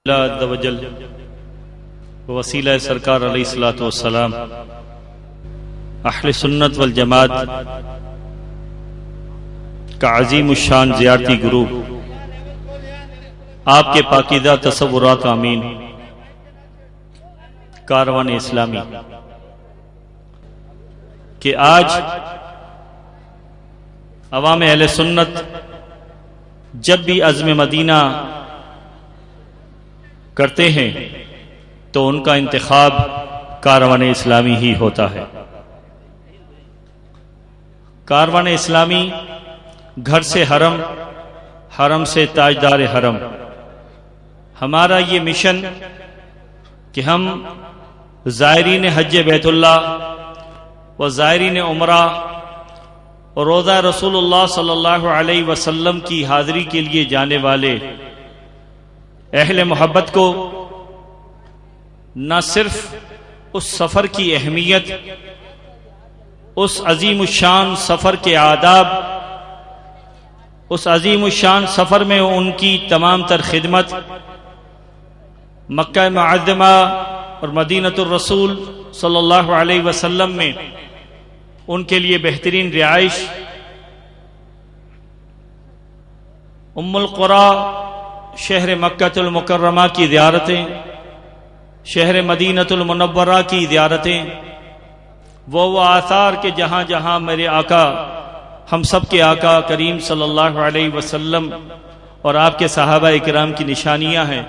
اللہ عز و جل وسیلہ سرکار علیہ الصلوۃ والسلام اہل سنت والجماعت کا عظیم الشان زیارتی گروپ آپ کے پاکیزہ تصورات آمین کاروان اسلامی کہ آج عوام اہل سنت جب بھی عزم مدینہ کرتے ہیں تو ان کا انتخاب کاروان اسلامی ہی ہوتا ہے۔ کاروان اسلامی گھر سے حرم، حرم سے تاجدار حرم، ہمارا یہ مشن کہ ہم زائرین حج بیت اللہ و زائرین عمرہ اور روضہ رسول اللہ صلی اللہ علیہ وسلم کی حاضری کے لیے جانے والے اہل محبت کو نہ صرف اس سفر کی اہمیت، اس عظیم الشان سفر کے آداب، اس عظیم الشان سفر میں ان کی تمام تر خدمت، مکہ معظمہ اور مدینۃ الرسول صلی اللہ علیہ وسلم میں ان کے لیے بہترین رہائش، ام القریٰ شہر مکہ المکرمہ کی زیارتیں، شہر مدینۃ المنورہ کی زیارتیں، وہ آثار کے جہاں جہاں میرے آقا، ہم سب کے آقا کریم صلی اللہ علیہ وسلم اور آپ کے صحابہ اکرام کی نشانیاں ہیں،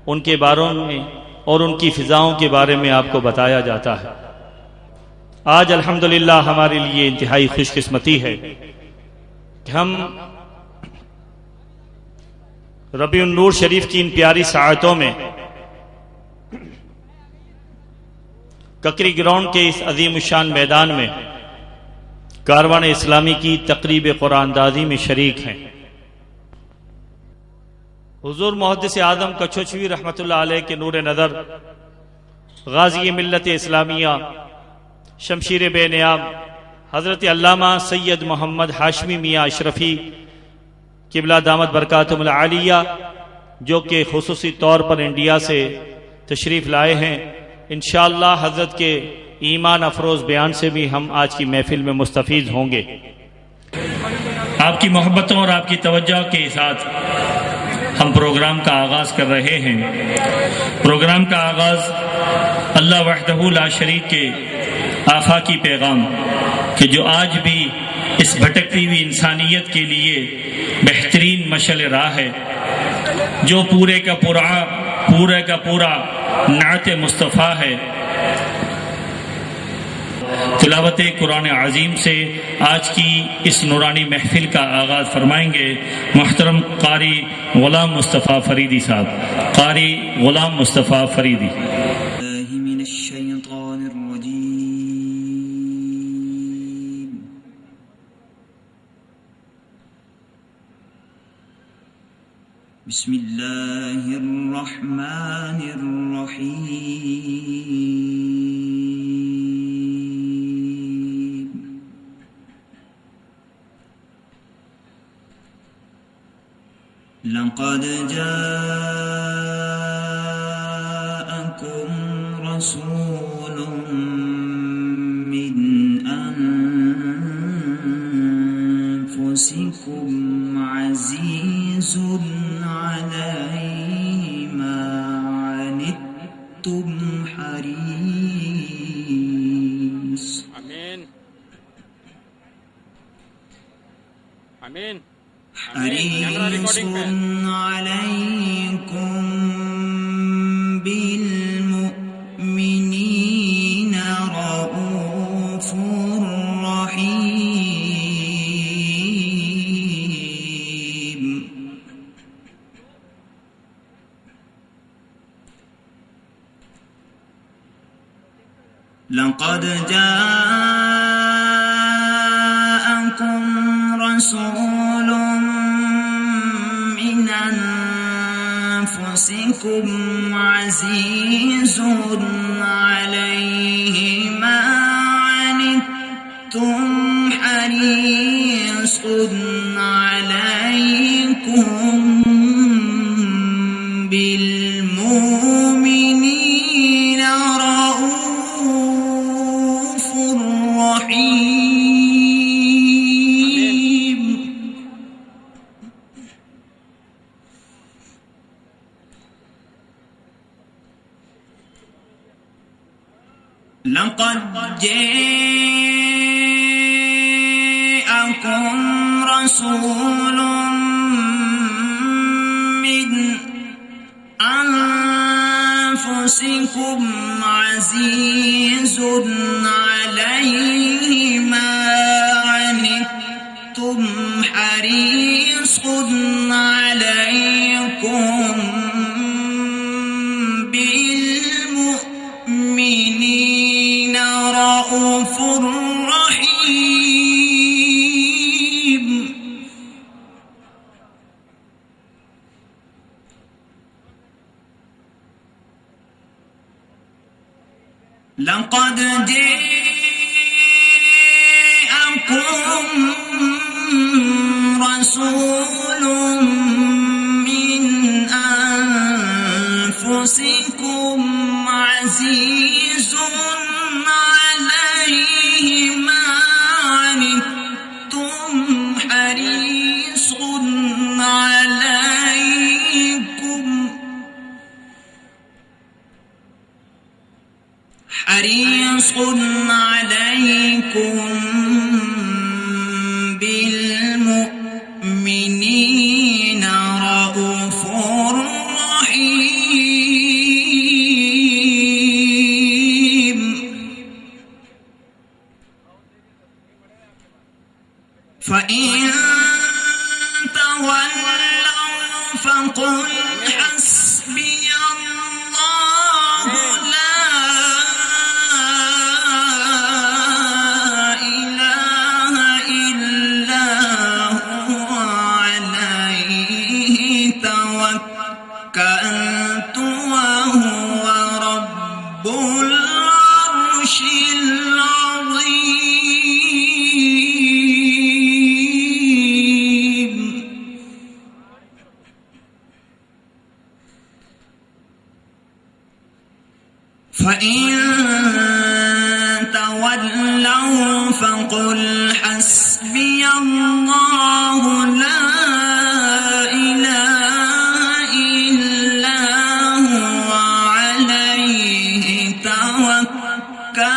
ان کے بارے میں اور ان کی فضاؤں کے بارے میں آپ کو بتایا جاتا ہے۔ آج الحمدللہ ہمارے لیے انتہائی خوش قسمتی ہے کہ ہم ربیع النور شریف کی ان پیاری ساعتوں میں ککری گراؤنڈ کے اس عظیم الشان میدان میں کاروان اسلامی کی تقریب قرآن اندازی میں شریک ہیں۔ حضور محدث اعظم کچھوچوی رحمۃ اللہ علیہ کے نور نظر، غازی ملت اسلامیہ، شمشیر بے نیام حضرت علامہ سید محمد ہاشمی میاں اشرفی قبلہ دامت برکاتہم العالیہ، جو کہ خصوصی طور پر انڈیا سے تشریف لائے ہیں، انشاءاللہ حضرت کے ایمان افروز بیان سے بھی ہم آج کی محفل میں مستفید ہوں گے۔ آپ کی محبتوں اور آپ کی توجہ کے ساتھ ہم پروگرام کا آغاز کر رہے ہیں۔ پروگرام کا آغاز اللہ وحدہ لا شریک کے آفاقی پیغام کہ جو آج بھی اس بھٹکتی ہوئی انسانیت کے لیے بہترین مشعل راہ ہے، جو پورے کا پورا نعت مصطفیٰ ہے، تلاوت قرآن عظیم سے آج کی اس نورانی محفل کا آغاز فرمائیں گے محترم قاری غلام مصطفیٰ فریدی صاحب۔ قاری غلام مصطفیٰ فریدی۔ بسم اللہ الرحمن الرحیم۔ لقد جاءکم رسول من انفسکم عزیز علیہ ما عنتم حریص آمین آمین حریص علیکم بالمؤمنین رؤوف رحیم۔ لقد جاءكم رسول من أنفسكم عزيز عليه ما عنتم حريص عليكم بالمؤمنين رؤوف رحيم. لقد جاءكم رسول من أنفسكم عزيز عليه ما عنتم حريص عليكم بالمؤمنين رؤوف رحيم. لقد جاءكم رسول من أنفسكم عزيز عليه ما عنتم حريص عليكم بالمؤمنين رؤوف رحيم. فإن تولوا فقل حسبي الله لا إله إلا هو عليه توكلت وهو رب العرش العظيم. فإن تولوا فقل حسبي الله لا إله إلا هو عليه توكلت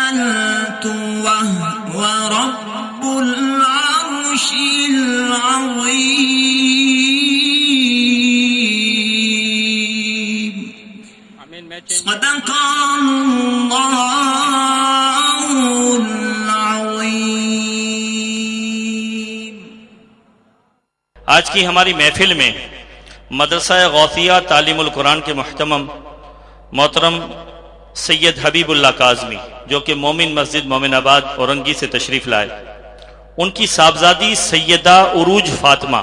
وهو رب العرش العظيم. آمین. میں صدق اللہ العظیم. آج کی ہماری محفل میں مدرسہ غوثیہ تعلیم القرآن کے محتمم محترم سید حبیب اللہ کاظمی، جو کہ مومن مسجد مومن آباد اورنگی سے تشریف لائے، ان کی صاحبزادی سیدہ عروج فاطمہ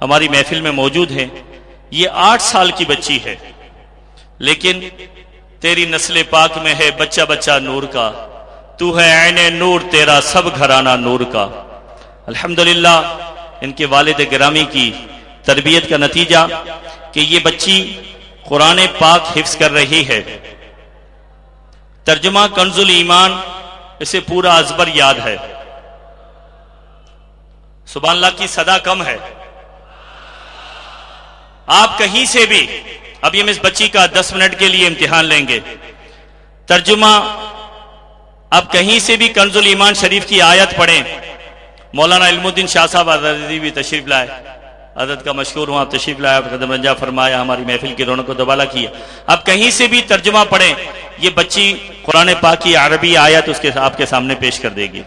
ہماری محفل میں موجود ہیں. یہ 8 سال کی بچی ہے، لیکن تیری نسل پاک میں ہے بچہ بچہ نور کا، تو ہے عین نور تیرا سب گھرانہ نور کا. الحمدللہ ان کے والد گرامی کی تربیت کا نتیجہ کہ یہ بچی قرآن پاک حفظ کر رہی ہے. ترجمہ کنز الایمان اسے پورا ازبر یاد ہے. سبحان اللہ کی صدا کم ہے. آپ کہیں سے بھی، ابھی ہم اس بچی کا 10 منٹ کے لیے امتحان لیں گے. ترجمہ آپ کہیں سے بھی کنز الایمان شریف کی آیت پڑھیں. مولانا علم الدین شاہ صاحب آزادی بھی تشریف لائے، حضرت کا مشکور ہوں، آپ تشریف لائے، قدم رنجا فرمایا، ہماری محفل کی رونق کو دوبالا کیا. آپ کہیں سے بھی ترجمہ پڑھیں، یہ بچی قرآن پاک کی عربی آیت اس کے آپ کے سامنے پیش کر دے گی.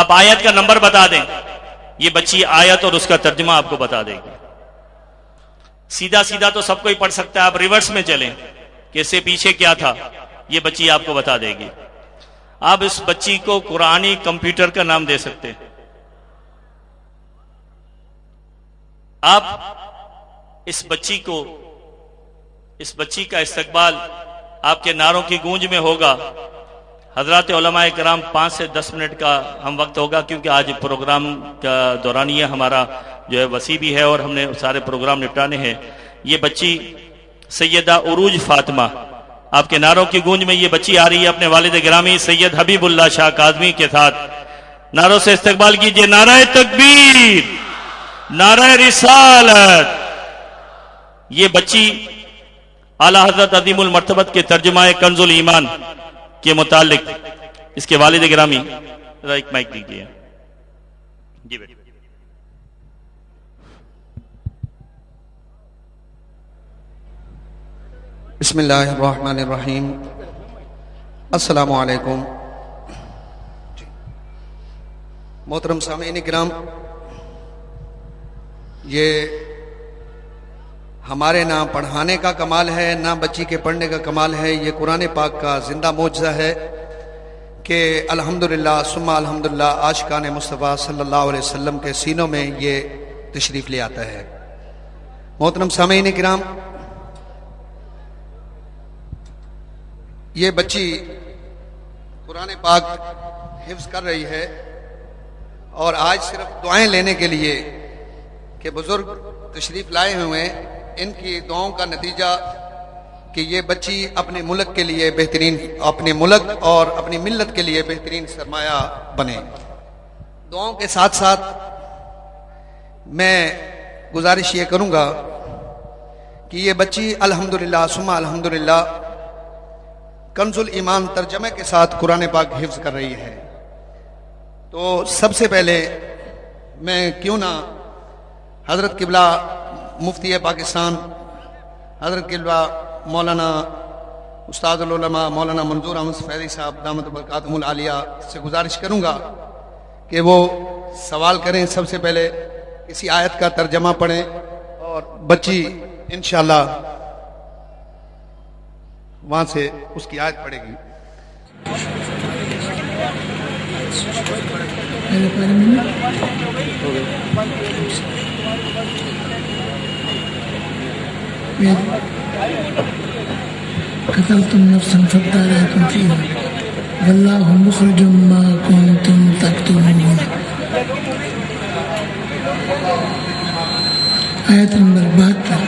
آپ آیت کا نمبر بتا دیں، یہ بچی آیت اور اس کا ترجمہ آپ کو بتا دے گی. سیدھا سیدھا تو سب کوئی پڑھ سکتا ہے، آپ ریورس میں چلیں کہ اس سے پیچھے کیا تھا، یہ بچی آپ کو بتا دے گی. آپ اس بچی کو قرآنی کمپیوٹر کا نام دے سکتے ہیں. آپ اس بچی کا استقبال آپ کے نعروں کی گونج میں ہوگا. حضرات علماء کرام 5 سے 10 منٹ کا ہم وقت ہوگا، کیونکہ آج پروگرام کا دورانیہ ہمارا جو ہے وسیع بھی ہے اور ہم نے سارے پروگرام نپٹانے ہیں. یہ بچی سیدہ عروج فاطمہ، آپ کے نعروں کی گونج میں یہ بچی آ رہی ہے اپنے والد گرامی سید حبیب اللہ شاہ کاظمی کے ساتھ۔ نعروں سے استقبال کیجئے، نعرہ تکبیر، نعرہ رسالت۔ یہ بچی اعلیٰ حضرت عظیم المرتبت کے ترجمہ کنز الایمان کے متعلق اس کے والد گرامی ذرا ایک مائک دیجئے۔ جی بیٹا۔ بسم اللہ الرحمن الرحیم۔ السلام علیکم۔ محترم سامعین کرام، یہ ہمارے نہ پڑھانے کا کمال ہے نہ بچی کے پڑھنے کا کمال ہے، یہ قرآن پاک کا زندہ معجزہ ہے کہ الحمدللہ ثم الحمدللہ عاشقان مصطفیٰ صلی اللہ علیہ وسلم کے سینوں میں یہ تشریف لے آتا ہے۔ محترم سامعین کرام، یہ بچی قرآن پاک حفظ کر رہی ہے، اور آج صرف دعائیں لینے کے لیے کہ بزرگ تشریف لائے ہوئے ہیں، ان کی دعاؤں کا نتیجہ کہ یہ بچی اپنے ملک کے لیے بہترین، اپنے ملک اور اپنی ملت کے لیے بہترین سرمایہ بنے۔ دعاؤں کے ساتھ ساتھ میں گزارش یہ کروں گا کہ یہ بچی الحمدللہ ثم الحمدللہ کنز الایمان ترجمے کے ساتھ قرآن پاک حفظ کر رہی ہے۔ تو سب سے پہلے میں کیوں نہ حضرت قبلہ مفتی پاکستان حضرت قبلہ مولانا استاد العلماء مولانا منظور احمد فیضی صاحب دامت برکاتہم العالیہ سے گزارش کروں گا کہ وہ سوال کریں۔ سب سے پہلے کسی آیت کا ترجمہ پڑھیں اور بچی انشاءاللہ وہاں سے اس کی آیت پڑھے گی۔ قتلتم نفسا فادارأتم فيها والله مخرج ما كنتم تكتمون۔ آیت نمبر 72۔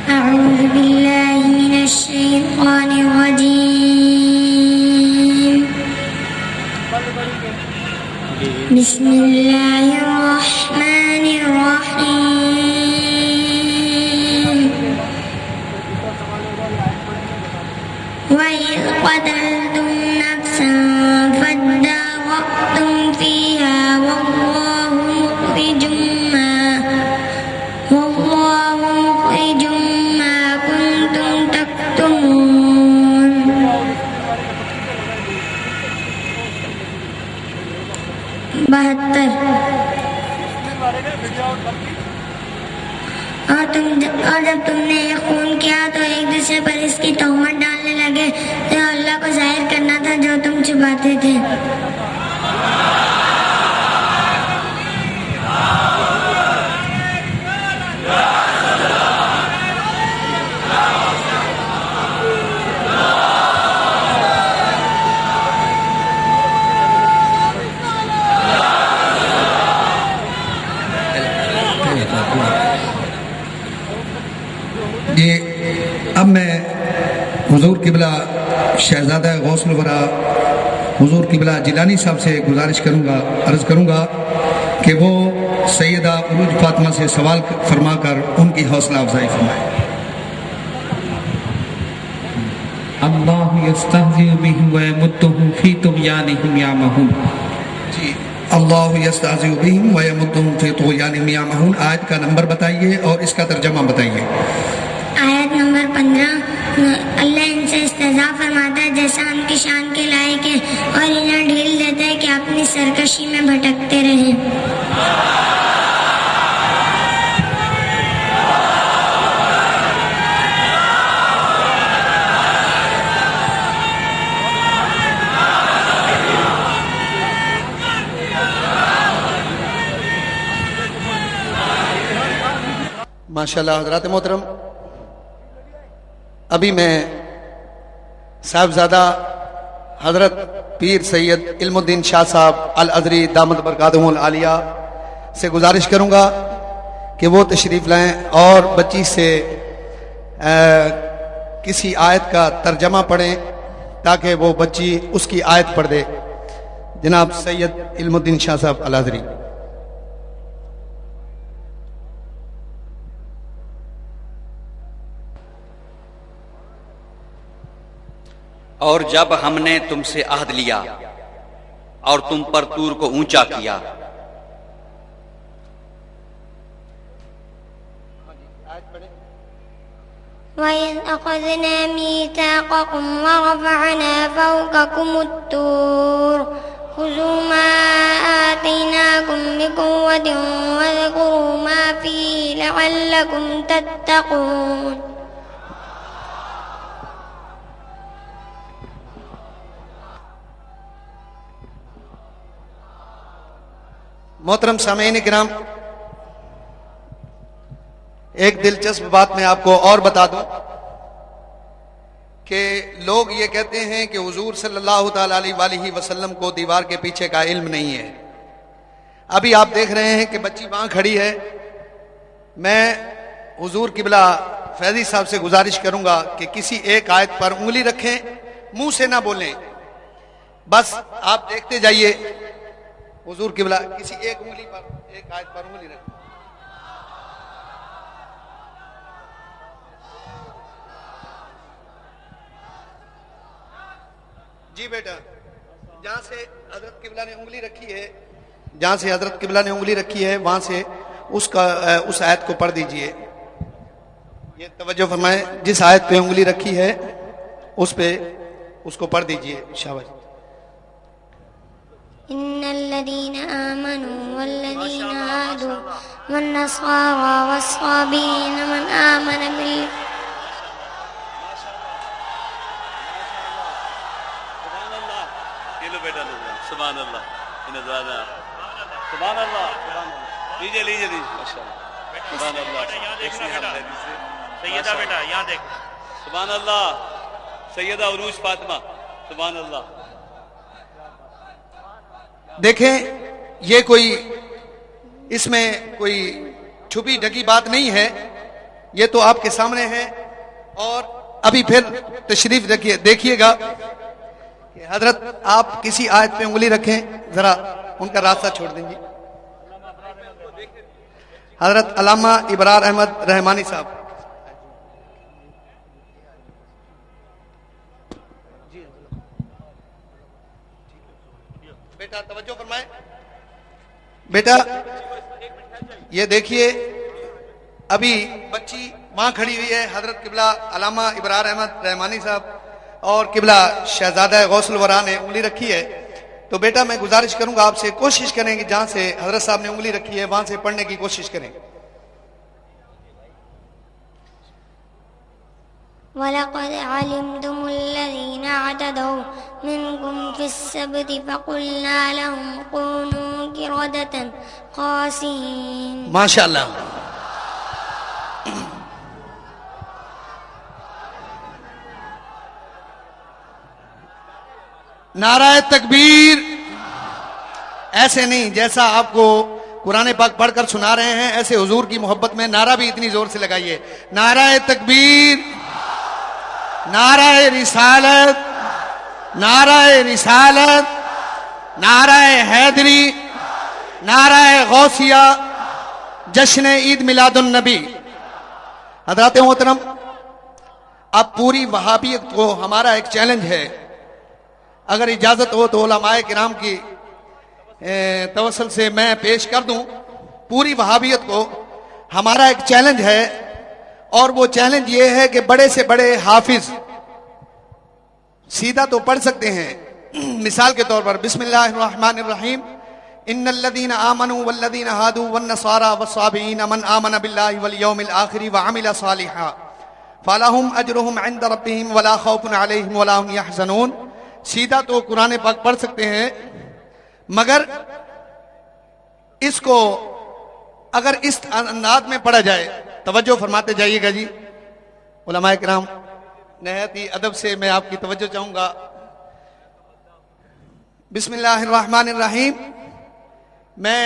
أعوذ بالله من الشيطان الرجيم، بسم الله الرحمن الرحيم، وإذ قتلتم نفسا فادارأتم فيها والله مخرج ما كنتم تكتمون۔ 72۔ اور جب تم نے یہ خون کیا تو ایک دوسرے پر اس کی تہمت ڈالنے لگے تو اللہ کو ظاہر کرنا تھا جو تم چھپاتے تھے۔ یہ اب میں حضور قبلہ شہزادہ غوث الورا حضور قبلہ جیلانی صاحب سے گزارش کروں گا، عرض کروں گا کہ وہ سیدہ عروج فاطمہ سے سوال فرما کر ان کی حوصلہ افزائی فرمائے۔ اللہ یستہزئ بہم ویمدہم فی طغیانہم یعمہون۔ جی، اللہ یستہزئ بہم ویمدہم فی طغیانہم یعمہون۔ آیت کا نمبر بتائیے اور اس کا ترجمہ بتائیے۔ آیت نمبر 15۔ اللہ ان سے استہزاء فرماتا ہے جیسا ان کی شان کے لائق ہے، اور انہیں ڈھیل دیتا ہے کہ اپنی سرکشی میں بھٹکتے رہیں۔ ماشاءاللہ حضرات محترم، ابھی میں صاحبزادہ حضرت پیر سید علم الدین شاہ صاحب الازری دامت برکاتہم العالیہ سے گزارش کروں گا کہ وہ تشریف لائیں اور بچی سے کسی آیت کا ترجمہ پڑھیں تاکہ وہ بچی اس کی آیت پڑھ دے. جناب سید علم الدین شاہ صاحب الازری. اور جب ہم نے تم سے عہد لیا اور تم پر طور کو اونچا کیا. وَإِذْ أَخَذْنَا مِيثَاقَكُمْ وَرَفَعْنَا فَوْقَكُمُ الطُّورَ خُذُوا مَا آتَيْنَاكُمْ بِقُوَّةٍ وَاذْكُرُوا مَا فِيهِ لَعَلَّكُمْ تَتَّقُونَ. محترم سامعین کرام، ایک دلچسپ بات میں آپ کو اور بتا دوں کہ لوگ یہ کہتے ہیں کہ حضور صلی اللہ تعالی علیہ وآلہ وسلم کو دیوار کے پیچھے کا علم نہیں ہے. ابھی آپ دیکھ رہے ہیں کہ بچی وہاں کھڑی ہے. میں حضور قبلہ فیضی صاحب سے گزارش کروں گا کہ کسی ایک آیت پر انگلی رکھیں، منہ سے نہ بولیں، بس آپ دیکھتے جائیے. حضور قبلہ کسی ایک انگلی پر، ایک آیت پر انگلی رکھیں. جی بیٹا، جہاں سے حضرت قبلہ نے انگلی رکھی ہے، جہاں سے حضرت قبلہ نے انگلی رکھی ہے وہاں سے اس آیت کو پڑھ دیجئے. یہ توجہ فرمائیں، جس آیت پہ انگلی رکھی ہے اس پہ اس کو پڑھ دیجئے. شاباش. إن الذين آمنوا والذين هادوا والنصارى والصابئين من آمن بالله سبحان اللہ سبحان اللہ. لیجیے لیجیے سبحان اللہ. سیدہ بیٹا یہاں دیکھ. سبحان اللہ. سیدہ عروج فاطمہ. سبحان اللہ. دیکھیں، یہ کوئی اس میں کوئی چھپی ڈھکی بات نہیں ہے، یہ تو آپ کے سامنے ہے. اور ابھی پھر تشریف دیکھیے گا کہ حضرت آپ کسی آیت پہ انگلی رکھیں، ذرا ان کا راستہ چھوڑ دیں گے. حضرت علامہ ابرار احمد رحمانی صاحب. بیٹا توجہ فرمائیں. بیٹا یہ دیکھیے، ابھی بچی وہاں کھڑی ہوئی ہے. حضرت قبلہ علامہ ابرار احمد رحمانی صاحب اور قبلہ شہزادہ غوث الورا نے انگلی رکھی ہے. تو بیٹا میں گزارش کروں گا آپ سے، کوشش کریں کہ جہاں سے حضرت صاحب نے انگلی رکھی ہے وہاں سے پڑھنے کی کوشش کریں. وَلَقَدْ عَلِمْتُمُ الَّذِينَ اعْتَدَوْا مِنْكُمْ فِي السَّبْتِ فَقُلْنَا لَهُمْ كُونُوا قِرَدَةً خَاسِئِينَ. ماشاءاللہ. نعرہ تکبیر. ایسے نہیں جیسا آپ کو قرآن پاک پڑھ کر سنا رہے ہیں، ایسے حضور کی محبت میں نعرہ بھی اتنی زور سے لگائیے. نعرہ تکبیر، نعرہ رسالت، نعرہ رسالت، نعرہ حیدری، نعرہ غوثیہ، جشن عید میلاد النبی. حضرات محترم، اب پوری وہابیت کو ہمارا ایک چیلنج ہے، اگر اجازت ہو تو علماء کرام کی توسل سے میں پیش کر دوں. پوری وہابیت کو ہمارا ایک چیلنج ہے، اور وہ چیلنج یہ ہے کہ بڑے سے بڑے حافظ سیدھا تو پڑھ سکتے ہیں. مثال کے طور پر بسم اللہ الرحمن الرحیم. ان الذین آمنوا والذین ہادوا والنصارى والصابئین من آمن باللہ والیوم الآخر وعمل صالحا فلہم اجرہم عند ربہم ولا خوف علیہم ولا هم یحزنون. سیدھا تو قرآن پاک پڑھ سکتے ہیں، مگر اس کو اگر اس انداز میں پڑھا جائے، توجہ فرماتے جائیے گا جی علماء کرام، نہایت ہی ادب سے میں آپ کی توجہ چاہوں گا. بسم اللہ الرحمن الرحیم. میں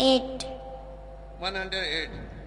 108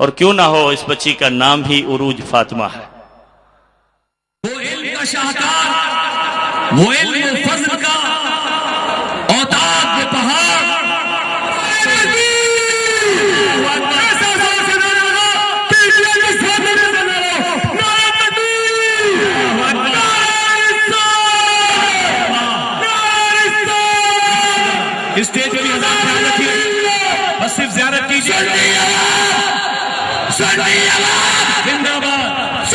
اور کیوں نہ ہو اس بچی کا نام بھی عروج فاطمہ ہے۔ وہ علم کا شاہکار، وہ علم و فضل کا اوتاد و پہاڑ، اسٹیج پہ بھی ہزار خیال رکھیے، بس صرف زیارت کیجیے۔ زندہ باد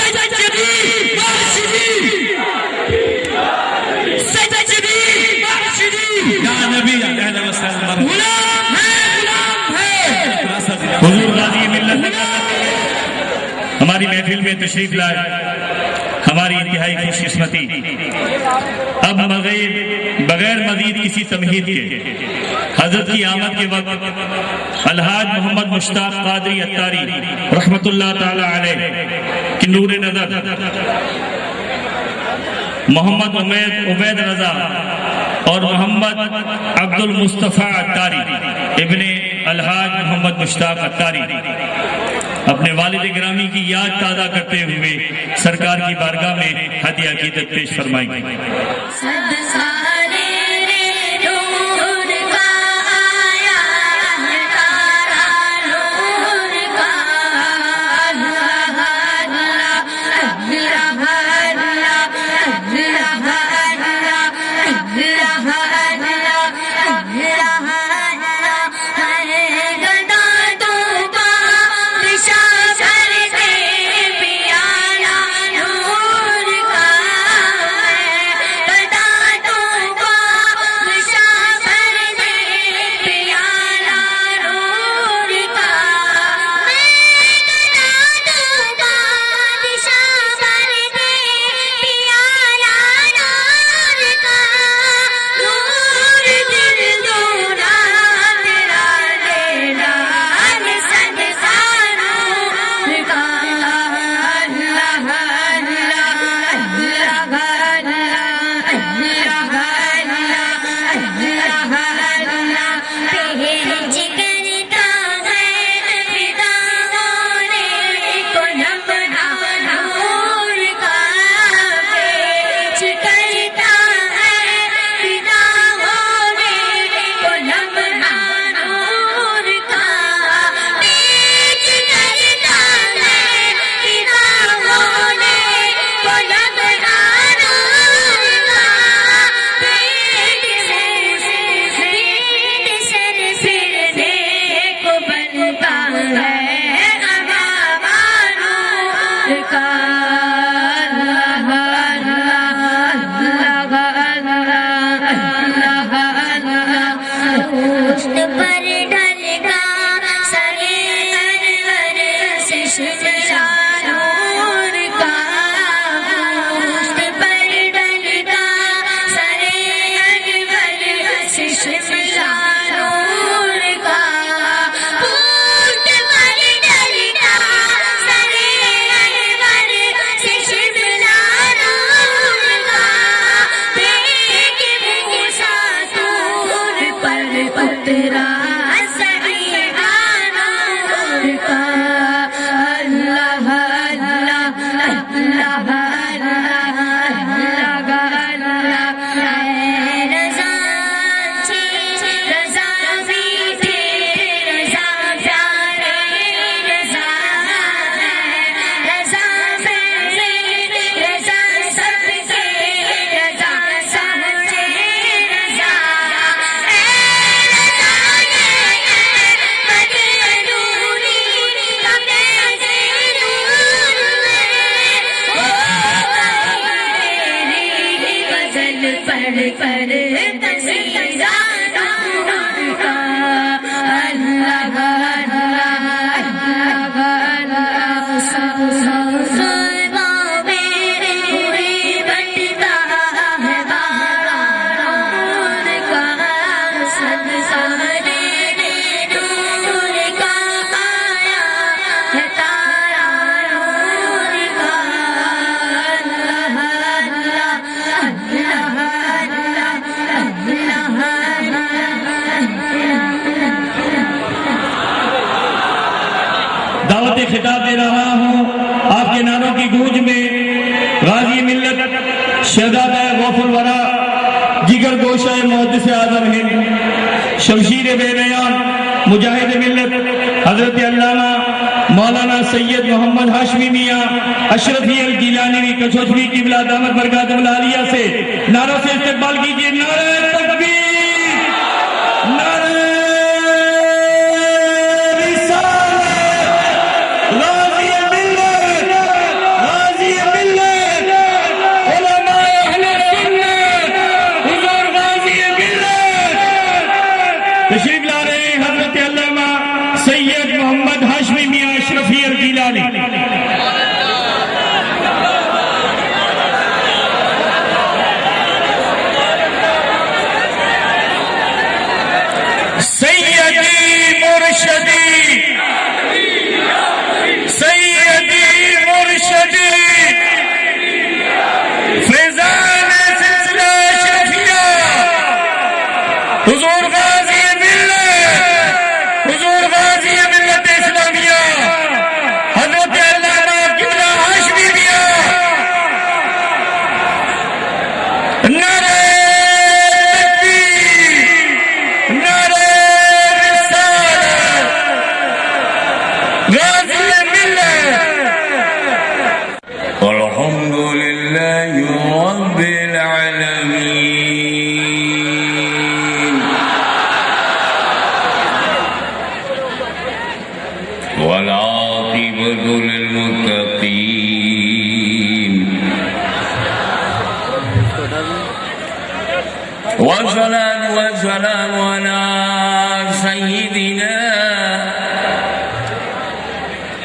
حضور غازی ملت ہماری محفل میں تشریف لائے، ہماری انتہائی خوش قسمتی۔ اب بغیر مزید کسی تمہید کے حضرت کی آمد کے وقت الحاج محمد مشتاق قادری اتاری رحمت اللہ تعالی علیہ کی نور نظر محمد عبید رضا اور محمد عبد المصطفیٰ اتاری ابن الحاج محمد مشتاق اتاری اپنے والد گرامی کی یاد تازہ کرتے ہوئے سرکار کی بارگاہ میں ہدیہ عقیدت پیش فرمائیں گے۔ غازی ملت شہزادہ غوث الورا جگر گوشہ محدث اعظم ہند شمشیر بے نیام مجاہد ملت حضرت علامہ مولانا سید محمد ہاشمی میاں اشرفی الگیلانی کچھوچوی قبلہ دامت برکاتہ العالیہ سے نعرہ سے استقبال کیجئے. نعرہ تکبیر، نعرہ رسالت، غازی ملت، غازی ملت، علماء اہل سنت، حضور غازی ملت. تشریف لا رہے ہیں حضرت علامہ سید محمد ہاشمی میاں اشرفی الگیلانی. سیدی مرشدی، سیدی مرشدی، فیضان سلسلہ اشرفیہ، حضور غازی ملت، حضور غازی ملت اسلامیہ، حضرت علامہ قبلہ ہاشمی میاں. نعرہ تکبیر، نعرہ رسالت، غازی ملت. الحمد للہ رب العالمین والعاقبۃ للمتقین والصلاة والسلام على سيدنا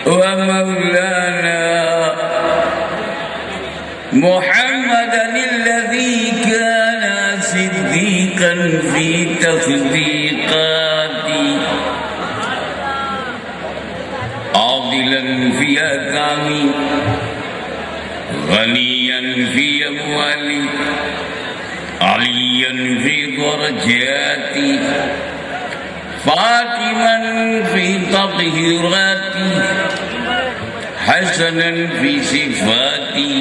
ومولانا محمد الذي كان صديقا في تصديقاته عادلا في أحكامه غنيا في أمواله عليا في درجاته فاطما في تطهيراته حسنا في صفاته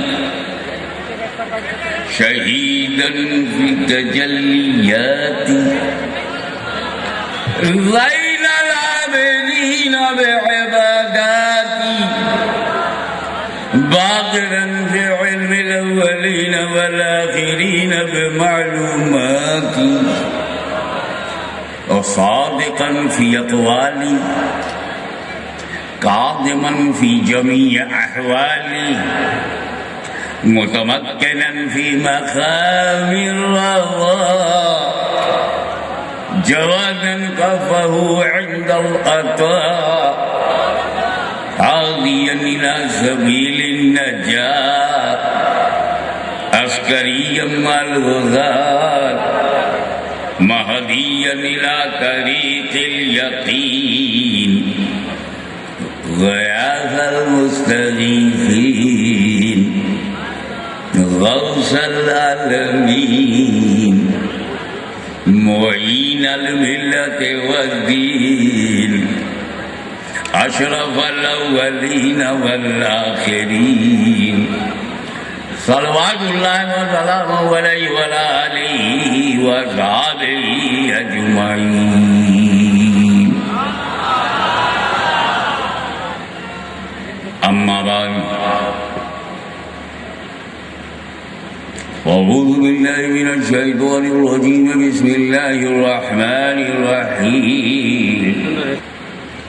شهيدا في تجلياته زين العابدين بعباداته باقرا في علم الأولين والآخرين بمعلوماتي وصادقا في أقوالي قادما في جميع أحوالي متمكنا في مقام الرضا جوادا كفه عند العطاء هاديا إلى سبيل النجاة عسكريا مع الغزاة مهديا إلى طريق اليقين غياث المستغيثين غوث العالمين معين الملة والدين أشرف الأولين والآخرين صلوات الله وسلامه عليه وعلى آله وصحبه أجمعين. أما بعد أعوذ بالله من الشيطان الرجيم. بسم الله الرحمن الرحيم.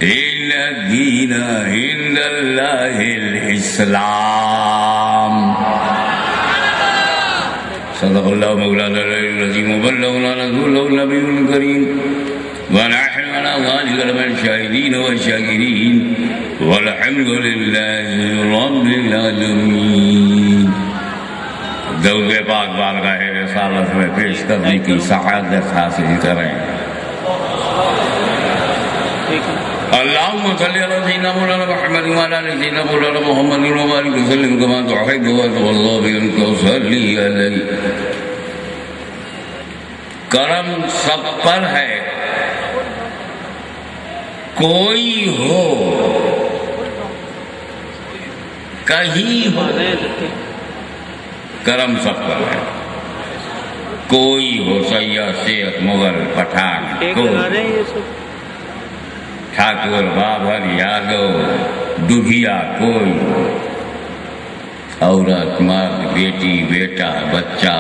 إن الدين عند الله الإسلام. صدق الله مولانا العظيم وبلغنا رسوله النبي الكريم ونحن على ذلك من الشاهدين والشاكرين والحمد لله رب العالمين. درود پاک بارگاہ رسالت میں پیش کرنے کی سعادت حاصل کریں. اللهم صل على سيدنا مولانا محمد وعلى ال سيدنا مولانا محمد وبارك وسلم كما تحب وترضى بك وصلي عليه. کرم سب پر ہے، کوئی ہو کہیں ہو کرم سب پر ہے. کوئی ہو سیاح شیخ مغل پٹھان ٹھاکر بابر یادو دھیا کوئی عورت مرد بیٹی بیٹا بچہ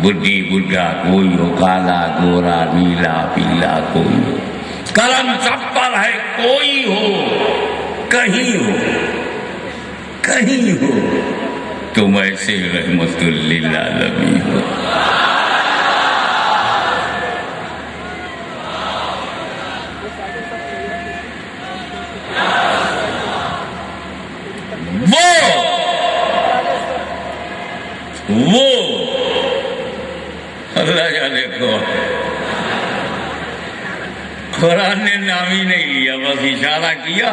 بڈھی بڈھا کوئی ہو کالا گورا نیلا پیلا کوئی ہو کرم سب پر ہے. کوئی ہو کہیں ہو تم ایسے رحمت للعالمین ہو. وہ اللہ جانے کو قرآن نے نام ہی نہیں لیا، بس اشارہ کیا.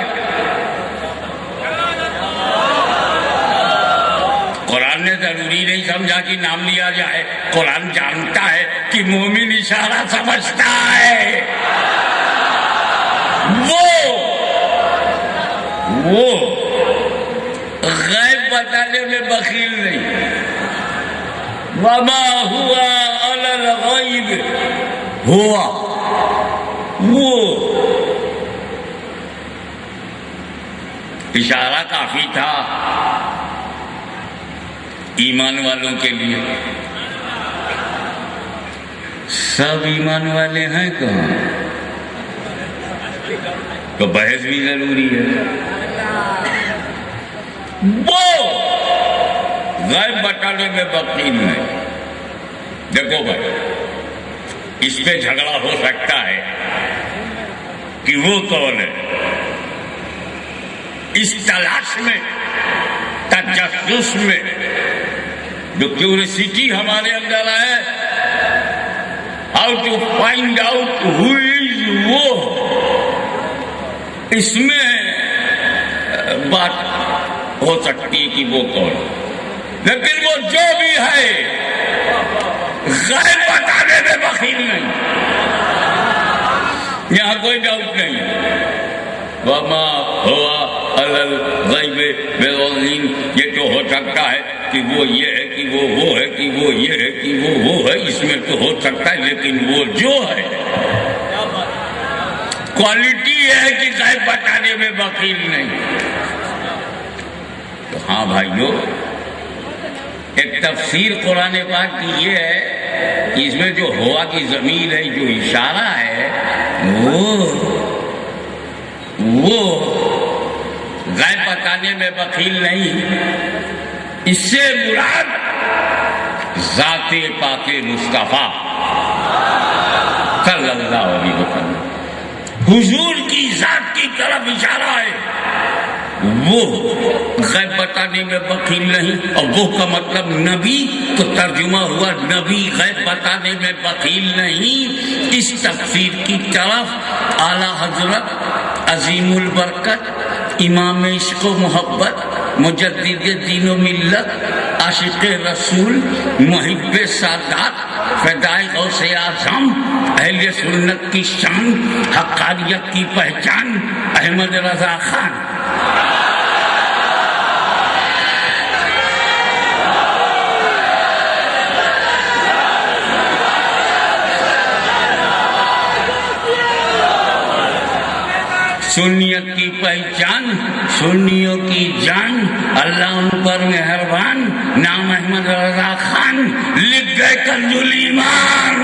قرآن نے ضروری نہیں سمجھا کہ نام لیا جائے. قرآن جانتا ہے کہ مومن اشارہ سمجھتا ہے. وہ غیب بتانے میں بخیل نہیں. وما ہوا علی الغیب ہوا، وہ اشارہ کافی تھا ایمان والوں کے لیے. سب ایمان والے ہیں کہاں؟ تو بحث بھی ضروری ہے. وہ غیب بتانے میں بخیل نہیں. دیکھو بھائی، اس پہ جھگڑا ہو سکتا ہے کہ وہ کون ہے. اس تلاش میں، تجسس میں جو کیوریسٹی ہمارے اندر ہے، ہاؤ ٹو فائنڈ آؤٹ ہو از وہ، اس میں بات ہو سکتی ہے کہ وہ کون. لیکن وہ جو بھی ہے غیب بتانے میں بخیل نہیں. یہاں کوئی ڈاؤٹ نہیں. وما ہوا علی الغیب بعزیز، یہ تو ہو سکتا ہے کہ وہ یہ ہے کہ وہ ہے کہ وہ یہ ہے کہ وہ ہے، اس میں تو ہو سکتا ہے. لیکن وہ جو ہے کوالٹی یہ ہے کہ غیب بتانے میں بخیل نہیں. تو ہاں بھائیو، ایک تفسیر قرآن پاک کی یہ ہے کہ اس میں جو ہوا کی ضمیر ہے، جو اشارہ ہے، وہ غیب بتانے میں بخیل نہیں. اس سے مراد ذات پاک مصطفیٰ صلی اللہ علیہ وسلم، حضور کی ذات کی طرف اشارہ ہے. وہ غیب بتانے میں بخیل نہیں. اور وہ کا مطلب نبی، تو ترجمہ ہوا نبی غیب بتانے میں بخیل نہیں. اس تفسیر کی طرف اعلیٰ حضرت عظیم البرکت امام عشق و محبت مجدد دین و ملت عاشق رسول محب سادات فدائے غوث اعظم اہل سنت کی شان حقانیت کی پہچان احمد رضا خان سنیت کی پہچان، سنیوں کی جان، اللہ ان پر مہربان، نام احمد رضا خان، لکھ گئے کنز الایمان.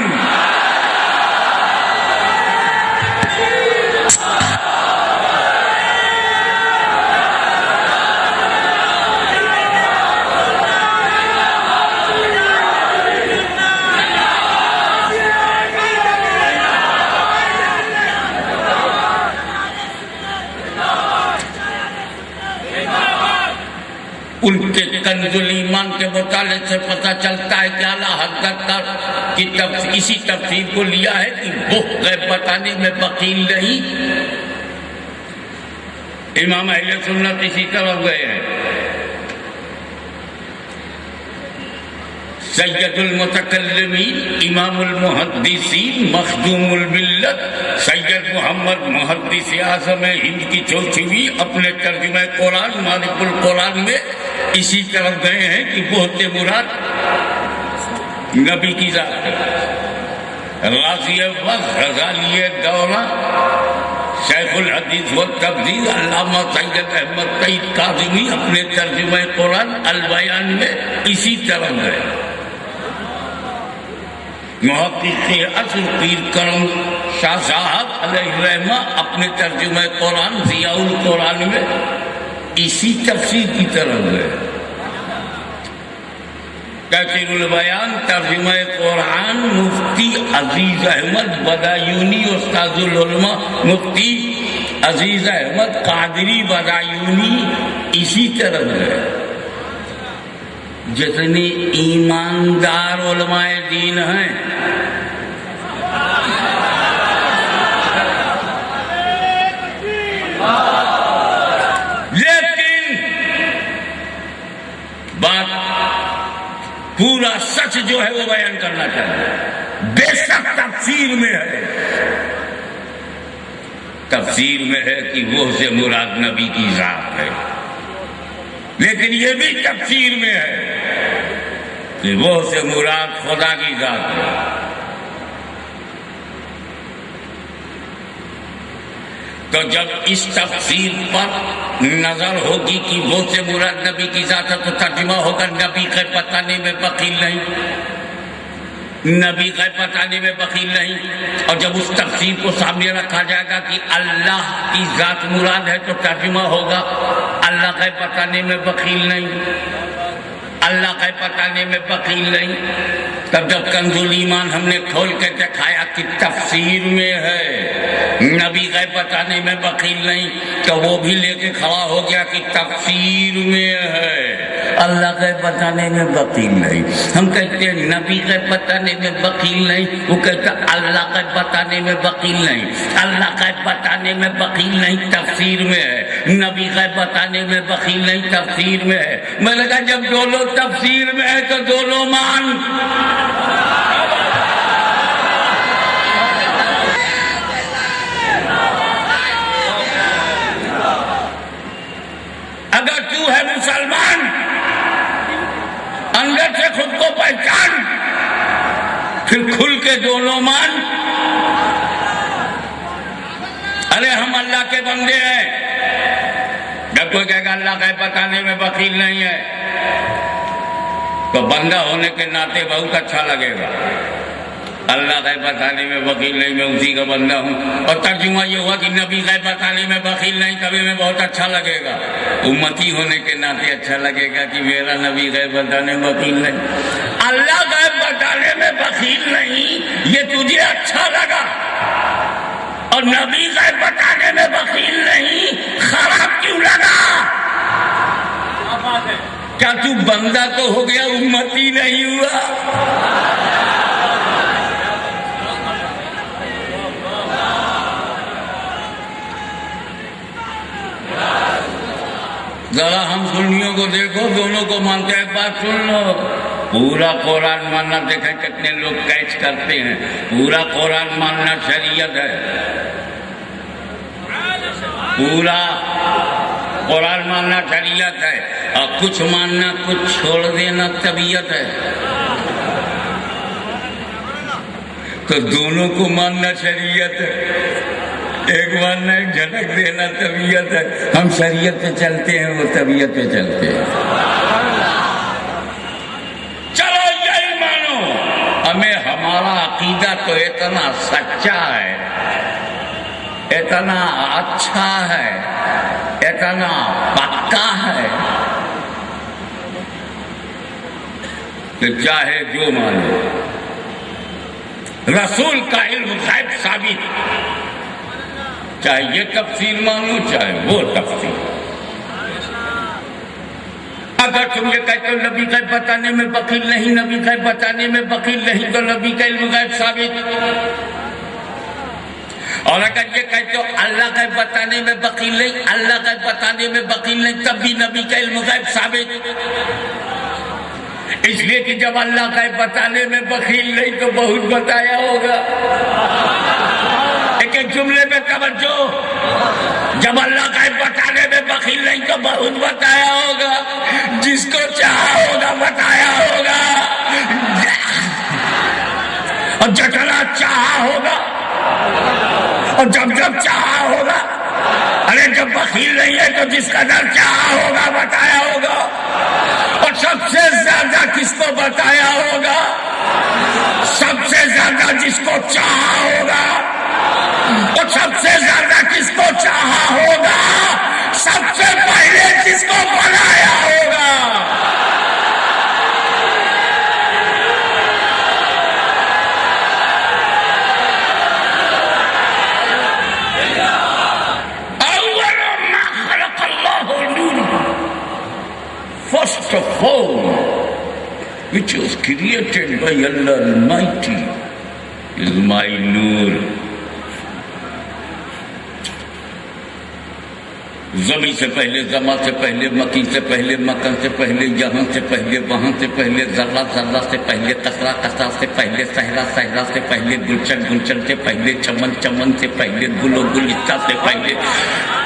ان کے کنز الایمان کے مطالعے سے پتہ چلتا ہے کہ اعلیٰ حضرت کی اسی تفسیر کو لیا ہے کہ وہ غیب بتانے میں بخیل نہیں. امام اہل سنت اسی طرح گئے ہیں. سید المتکلمین امام المحدثین مخدوم الملت سید محمد محدث اعظم ہند کی چوتھویں اپنے ترجمہ قرآن مالک القرآن میں اسی طرف گئے ہیں کہ بہت مراد نبی کی ذات ہے. غازی وقت غزالی دورہ شیخ الحدیث و تفسیر علامہ سید احمد طیب کاظمی اپنے ترجمہ قرآن البیان میں اسی طرح گئے. محقق اصل پیر کرم شاہ صاحب علیہ الرحمہ اپنے ترجمہ قرآن ضیاء القرآن میں اسی تفسیر کی طرف گئے. تفسیر البیان ترجمہ قرآن مفتی عزیز احمد بدایونی استاذ العلماء مفتی عزیز احمد قادری بدایونی اسی طرح ہے. جتنے ایماندار علماء دین ہیں لیکن بات پورا سچ جو ہے وہ بیان کرنا چاہیے. بے شک تفسیر میں ہے، تفسیر میں ہے کہ وہ سے مراد نبی کی ذات ہے، لیکن یہ بھی تفسیر میں ہے کہ وہ سے مراد خدا کی ذات ہے. تو جب اس تفسیر پر نظر ہوگی کہ وہ سے مراد نبی کی ذات ہے تو ترجمہ ہوگا نبی کا بتانے میں بخیل نہیں، نبی کا بتانے میں بخیل نہیں. اور جب اس تفسیر کو سامنے رکھا جائے گا کہ اللہ کی ذات مراد ہے تو ترجمہ ہوگا اللہ کا بتانے میں بخیل نہیں، اللہ کا بتانے میں بخیل نہیں. تب جب کنز الایمان ہم نے کھول کے دکھایا کہ تفسیر میں ہے نبی کا بتانے میں بخیل نہیں، تو وہ بھی لے کے کھڑا ہو گیا کہ تفسیر میں ہے اللہ کا بتانے میں بخیل نہیں. ہم کہتے ہیں نبی کا بتانے میں بخیل نہیں، وہ کہتا اللہ کا بتانے میں بخیل نہیں. اللہ کا بتانے میں بخیل نہیں تفسیر میں ہے، نبی کا بتانے میں بخیل نہیں تفسیر میں ہے. میں نے کہا جب دونوں تفسیر میں ہے تو دونوں مان. اگر تو ہے مسلمان اندر سے خود کو پہچان، پھر کھل کے دونوں مان. ارے ہم اللہ کے بندے ہیں. جب کوئی کہے گا اللہ کا بتانے میں بخیل نہیں ہے تو بندہ ہونے کے ناطے بہت اچھا لگے گا. اللہ کا بتانے میں بخیل نہیں، میں اسی کا بندہ ہوں. اور ترجمہ یہ ہوا کہ نبی کا بتانے میں بخیل نہیں، تبھی میں بہت اچھا لگے گا. امتی ہونے کے ناطے اچھا لگے گا کہ میرا نبی کا بتانے میں بخیل نہیں. اللہ کا بتانے میں بخیل نہیں یہ تجھے اچھا لگا، اور نبی کا بتانے میں بخیل نہیں خراب کیوں لگا؟ کیا تو بندہ تو ہو گیا، امتی نہیں ہوا؟ ذرا ہم سنیوں کو دیکھو، دونوں کو مانتے ہیں. بات سن لو، پورا قرآن ماننا دیکھیں کتنے لوگ کیچ کرتے ہیں. پورا قرآن ماننا شریعت ہے، پورا قرآن ماننا شریعت ہے، اور کچھ ماننا کچھ چھوڑ دینا طبیعت ہے. تو دونوں کو ماننا شریعت ہے، ایک ماننا ایک جھٹک دینا طبیعت ہے. ہم شریعت پہ چلتے ہیں، وہ طبیعت پہ چلتے ہیں. چلو یہی مانو، ہمیں ہمارا عقیدہ تو اتنا سچا ہے، اتنا اچھا ہے، اتنا پکا ہے کہ چاہے جو مانو. رسول کا علم غیب ثابت، چاہے یہ تفسیر مانو چاہے وہ تفسیر. اگر تم یہ کہتے ہو نبی کا بتانے میں بخیل نہیں، نبی کا بتانے میں بخیل نہیں، تو نبی کا علم غیب ثابت. اور اگر یہ کہتے ہو اللہ کا بتانے میں بخیل نہیں، اللہ کا بتانے میں بخیل نہیں، تب بھی نبی کا علم غیب ثابت. اس لیے کہ جب اللہ کا بتانے میں بخیل نہیں تو بہت بتایا ہوگا. کے جملے میں توجہ. جب اللہ کا بتانے میں بخیل نہیں تو بہت بتایا ہوگا. جس کو چاہا ہوگا بتایا ہوگا, اور جتنا چاہا ہوگا اور جب جب چاہا ہوگا. ارے جب بخیل نہیں ہے تو جس قدر چاہا ہوگا بتایا ہوگا. اور سب سے زیادہ کس کو بتایا ہوگا؟ سب سے زیادہ جس کو چاہا ہوگا. اور سب سے زیادہ کس کو چاہا ہوگا؟ سب سے پہلے جس کو بنایا ہوگا. First of all, which was created by Allah Almighty, is my Noor. زمین سے پہلے, زما سے پہلے, مکی سے پہلے, مکن سے پہلے, یہاں سے پہلے, وہاں سے پہلے, ذرہ ذرہ سے پہلے, قطرہ قطرہ سے پہلے, صحرا صحرا سے پہلے, گلشن گلشن سے پہلے, چمن چمن سے پہلے, گل و گلستہ سے پہلے,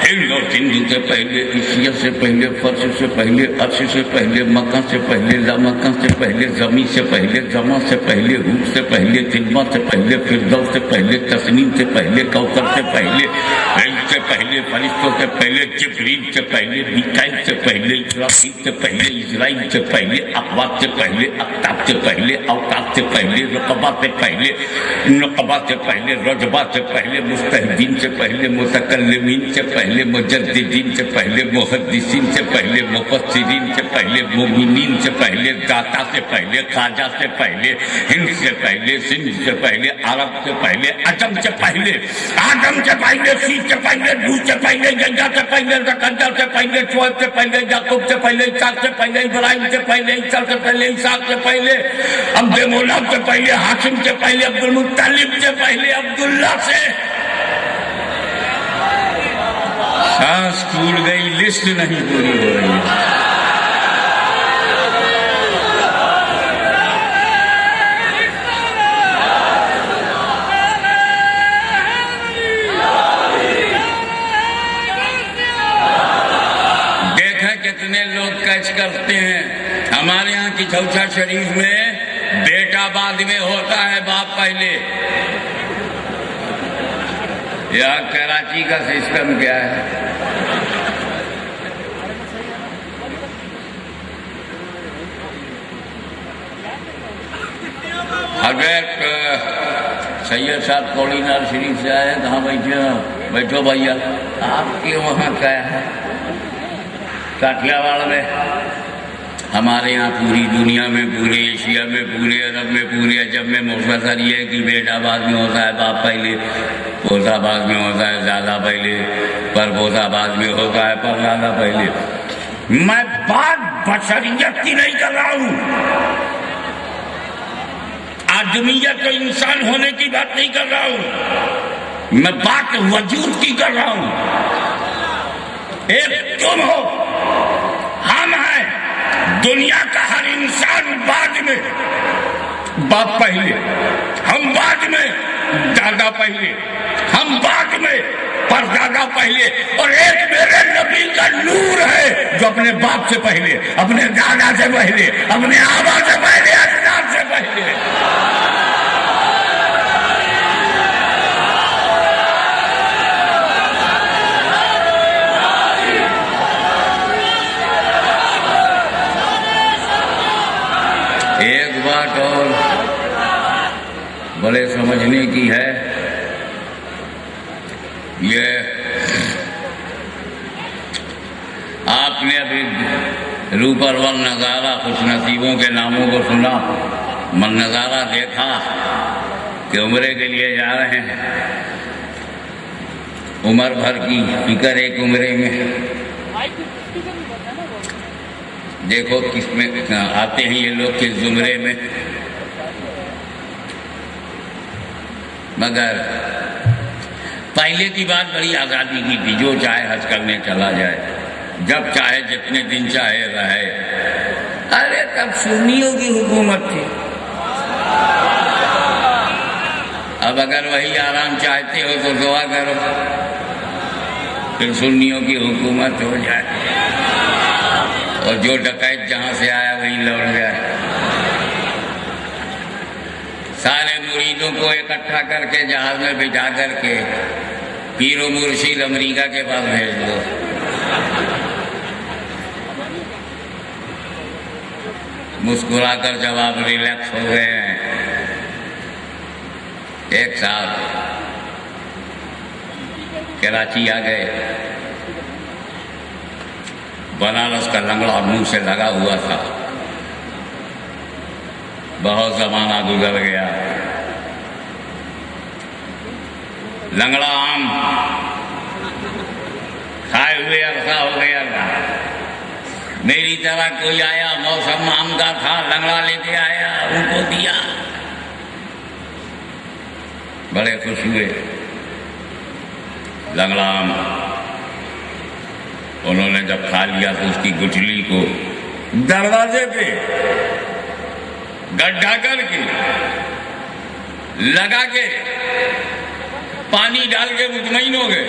ہند اور سندھ سے پہلے, ایشیا سے پہلے, فرش سے پہلے, عرش سے پہلے, مکان سے پہلے, لامکان سے پہلے, زمین سے پہلے, زما سے پہلے, روح سے پہلے, تلما سے پہلے, فردوس سے پہلے, تسنیم سے پہلے, کوثر سے پہلے, علم سے پہلے, فرشتوں سے پہلے, جبریل سے پہلے, میکائیل سے پہلے, اسرافیل سے پہلے, اسرائیل سے پہلے, اقوات سے پہلے, اقطاب سے پہلے, اوقات سے پہلے, رقبہ سے پہلے, نقبہ سے پہلے, رجبہ سے پہلے, مستہدین سے پہلے, متکلمین سے پہلے, مجددین سے پہلے, محدثین سے پہلے, مفسرین سے پہلے, مومنین سے پہلے, داتا سے پہلے, خواجہ سے پہلے, ہند سے پہلے, سندھ سے پہلے, عرب سے پہلے, عجم سے پہلے, آدم سے پہلے, سیت سے پہلے, نوح سے پہلے, گنجا سے پہلے, زکریا سے پہلے, شعیب سے پہلے, یعقوب سے پہلے, اسحاق سے پہلے, ابراہیم سے پہلے, عیسیٰ سے پہلے, اسحاق سے پہلے, عبد مناف سے پہلے, ہاشم سے پہلے, عبد المطلب سے پہلے, عبداللہ سے. سانس پھول گئی, لسٹ نہیں پوری ہو رہی. کتنے لوگ کیچ کرتے ہیں. ہمارے یہاں کی چوچا شریف میں بیٹا بعد میں ہوتا ہے, باپ پہلے. یہاں کراچی کا سسٹم کیا ہے؟ اگر سید صاحب کوڑی نال شریف سے آئے کہاں بیٹھو بھیا, آپ کے وہاں کیا ہے؟ کاٹیا واڑ میں. ہمارے یہاں پوری دنیا میں, پورے ایشیا میں, پورے عرب میں, پورے عجم میں مختصر یہ ہے کہ بیٹا بعد میں ہوتا ہے, باپ پہلے. پوتا بعد میں ہوتا ہے, دادا پہلے. پر پوتا بعد میں ہوتا ہے, پر دادا پہلے. میں بات بشریت کی نہیں کر رہا ہوں, آدمیت و انسان ہونے کی بات نہیں کر رہا ہوں, میں بات وجود کی کر رہا ہوں. ایک تم ہو, ہم ہیں. دنیا کا ہر انسان بعد میں, باپ پہلے, ہم بعد میں, دادا پہلے, ہم بعد میں, پردادا پہلے. اور ایک میرے نبی کا نور ہے جو اپنے باپ سے پہلے, اپنے دادا سے پہلے, اپنے آبا سے پہلے, اجداد سے پہلے. ایک بات اور بڑے سمجھنے کی ہے, یہ آپ نے ابھی روپر ون نظارہ خوش نصیبوں کے ناموں کو سنا, من نظارہ دیکھا کہ عمرے کے لیے جا رہے ہیں. عمر بھر کی فکر ایک عمرے میں. دیکھو کس میں آتے ہیں یہ لوگ, کس زمرے میں. مگر پہلے کی بات بڑی آزادی کی تھی, جو چاہے حج کرنے چلا جائے, جب چاہے جتنے دن چاہے رہے. ارے تب سنیوں کی حکومت تھی, اب اگر وہی آرام چاہتے ہو تو دعا کرو پھر سنیوں کی حکومت ہو جائے اور جو ڈکیت جہاں سے آیا وہی لوٹ جائے. سارے مریدوں کو اکٹھا کر کے جہاز میں بٹھا کر کے پیر و مرشد امریکہ کے پاس بھیج دو. مسکرا کر جب آپ ریلیکس ہو گئے ہیں، ایک صاحب کراچی آ گئے، بنارس کا لنگڑا منہ سے لگا ہوا تھا، بہت زمانہ گزر گیا، لنگڑا آم کھائے ہوئے عرصہ ہو گیا تھا. میری طرح کوئی آیا، موسم آم کا تھا، لنگڑا لے کے آیا، ان کو دیا، بڑے خوش ہوئے. لنگڑا آم انہوں نے جب کھا لیا تو اس کی گٹھلی کو دروازے پہ گڈھا کر کے لگا کے پانی ڈال کے مطمئن ہو گئے.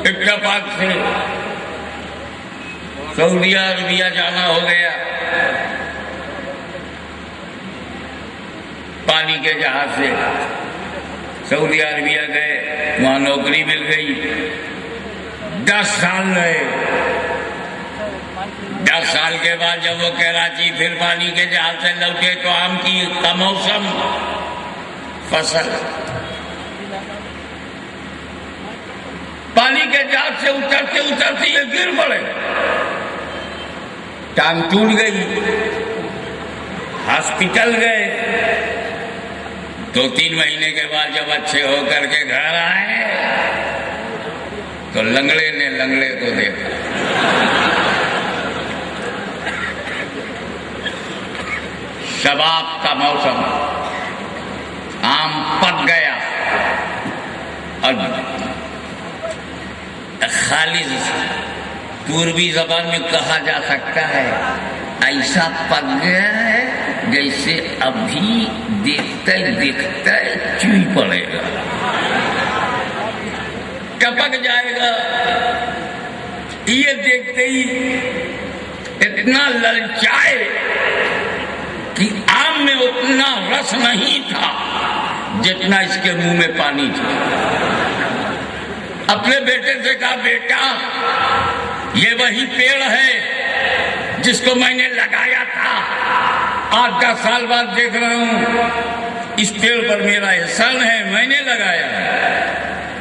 اتفاق سے سعودی عربیہ جانا ہو گیا، پانی کے جہاز سے سعودی عربیہ گئے، وہاں نوکری مل گئی. 10 سال رہے. 10 سال کے بعد جب وہ کراچی پھر پانی کے جہاز سے لوٹے تو آم کا موسم، فصل، پانی کے جہاز سے اترتے اترتے یہ گر پڑے، ٹانگ ٹوٹ گئی، ہاسپٹل گئے. 2-3 مہینے کے بعد جب اچھے ہو کر کے گھر آئے تو لنگڑے نے لنگڑے کو دیکھا. شباب کا موسم، آم پک گیا اور خالص پوروی زبان میں کہا جا سکتا ہے ایسا پک گیا ہے جیسے ابھی دیکھتا دیکھتا چوئی پڑے گا، ٹپک جائے گا. یہ دیکھتے ہی اتنا للچائے کہ آم میں اتنا رس نہیں تھا جتنا اس کے منہ میں پانی تھا. اپنے بیٹے سے کہا بیٹا یہ وہی پیڑ ہے جس کو میں نے لگایا تھا، 8-10 سال بعد دیکھ رہا ہوں اس پیڑ پر میرا احسان ہے، میں نے لگایا.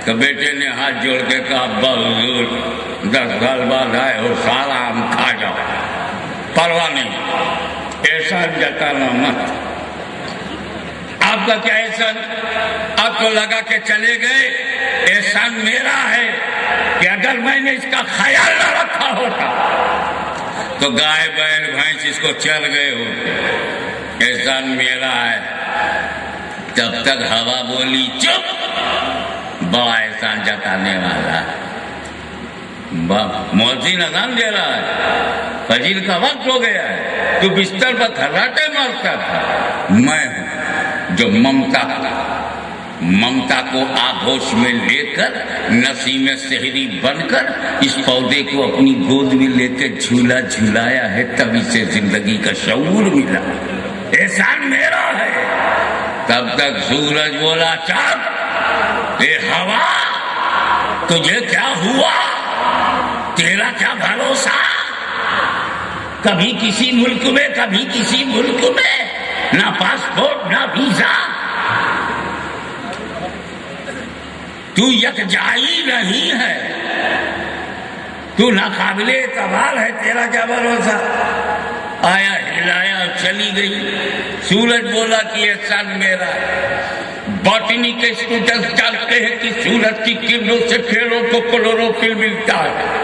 تو بیٹے نے ہاتھ جوڑ کے کہا ابا حضور 10 سال بعد آئے ہو، سارا آم کھا جاؤ، پرواہ نہیں، احسان جتانا مت. آپ کا کیا احسان؟ آپ کو لگا کے چلے گئے، احسان میرا ہے کہ اگر میں نے اس کا خیال نہ رکھا ہوتا تو گائے بیل بھینس اس کو چل گئے ہوتے. احسان میرا ہے. تب تک ہوا بولی چپ، بڑا احسان جتانے والا. مؤذن اذان دے رہا ہے، فجر کا وقت ہو گیا ہے، تو بستر پر کھراٹے مارتا تھا. میں ہوں جو ممتا کو آغوش میں لے کر نسیم سحری بن کر اس پودے کو اپنی گود میں لے کے جھولا جھولایا ہے، تبھی سے زندگی کا شعور ملا. احسان میرا ہے. تب تک سورج بولا چاند، اے ہوا تجھے کیا ہوا، تیرا کیا بھروسہ، کبھی کسی ملک میں کبھی کسی ملک میں، نہ پاسپورٹ نہ ویزا، تو یکجائی نہیں ہے، تو ناقابل اعتبار ہے، تیرا کیا بھروسہ. آیا ہلایا اور چلی گئی. سورج بولا کہ احسان میرا. باٹنی کے اسٹوڈنٹ جانتے ہیں کہ سورج کی کرنوں سے پیڑوں کو کلوروفل ملتا ہے.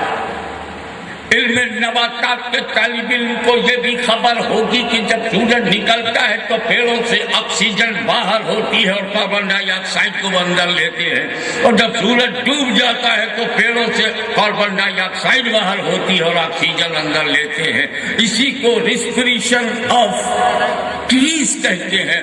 علم نباتات کے طالب علم کو یہ بھی خبر ہوگی کہ جب سورج نکلتا ہے تو پیڑوں سے آکسیجن باہر ہوتی ہے اور کاربن ڈائی آکسائڈ کو اندر لیتے ہیں، اور جب سورج ڈوب جاتا ہے تو پیڑوں سے کاربن ڈائی آکسائڈ باہر ہوتی ہے اور آکسیجن اندر لیتے ہیں. اسی کو ریسپریشن آف ٹریز کہتے ہیں.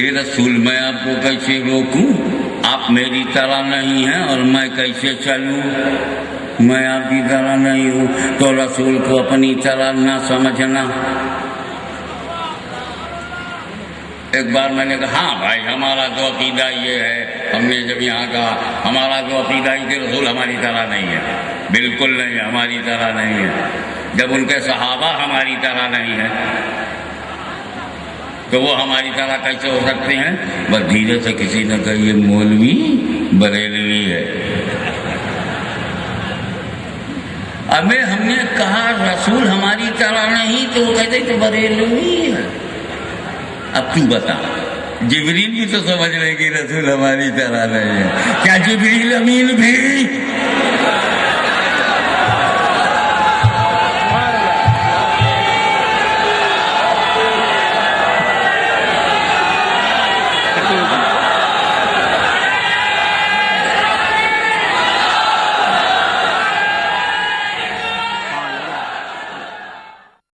اے رسول میں آپ کو کیسے روکوں؟ آپ میری طرح نہیں ہیں اور میں کیسے چلوں؟ میں آپ کی طرح نہیں ہوں. تو رسول کو اپنی طرح نہ سمجھنا. ایک بار میں نے کہا ہاں بھائی ہمارا تو عقیدہ یہ ہے. ہم نے جب یہاں کہا ہمارا تو عقیدہ ہے کہ رسول ہماری طرح نہیں ہے. بالکل نہیں ہے، ہماری طرح نہیں ہے. جب ان کے صحابہ ہماری طرح نہیں ہے تو وہ ہماری طرح کیسے ہو سکتے ہیں؟ بس دھیرے سے کسی نے کہا یہ مولوی بریلوی ہے. اب ہم نے کہا رسول ہماری طرح نہیں تو وہ کہتے کہ بریلوی ہے. اب تو بتا، جبریل بھی تو سمجھ رہے کہ رسول ہماری طرح نہیں ہے. کیا جبریل امین بھی